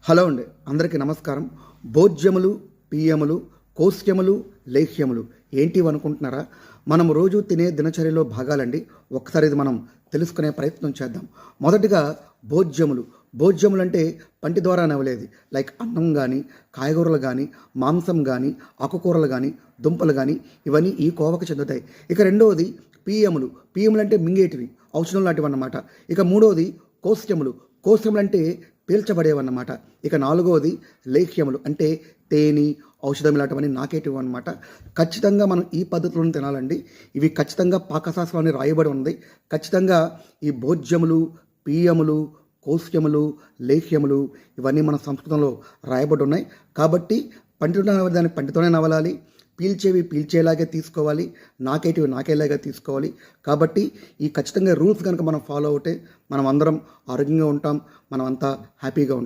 Hello అండి, అందరికీ నమస్కారం. భోజ్యములు, పీయములు, కోశ్యములు, లేహ్యములు ఏంటివి అనుకుంటున్నారా? మనం రోజు తినే దినచర్యలో భాగాలండి. ఒక్కసారి ఇది మనం తెలుసుకునే ప్రయత్నం చేద్దాం. మొదటిగా భోజ్యములు. భోజ్యములు అంటే పంటి ద్వారా నవలేది. లైక్ అన్నం కానీ, కాయగూరలు కానీ, మాంసం కానీ, ఆకుకూరలు కానీ, దుంపలు కానీ ఇవన్నీ ఈ కోవకు చెందుతాయి. ఇక రెండవది పీయములు. పీయములు అంటే మింగేటివి, ఔషధం లాంటివి అన్నమాట. ఇక మూడవది కోశ్యములు. కోశ్యములు అంటే పీల్చబడేవన్నమాట. ఇక నాలుగవది లేహ్యములు అంటే తేనె, ఔషధం ఇలాంటివన్నీ నాకేటివి అనమాట. ఖచ్చితంగా మనం ఈ పద్ధతులను తినాలండి. ఇవి ఖచ్చితంగా పాకశాస్త్రాన్ని రాయబడి ఉంది. ఖచ్చితంగా ఈ భోజ్యములు, పీయములు, కోశ్యములు, లేహ్యములు ఇవన్నీ మన సంస్కృతంలో రాయబడి ఉన్నాయి. కాబట్టి పంటితో దాన్ని పంటితోనే నవలాలి, పీల్చేవి పీల్చేలాగే తీసుకోవాలి, నాకేటివి నాకేలాగే తీసుకోవాలి. కాబట్టి ఈ ఖచ్చితంగా రూల్స్ కనుక మనం ఫాలో అవుతే మనం అందరం ఆరోగ్యంగా ఉంటాం, మనం అంతా హ్యాపీగా ఉంటాం.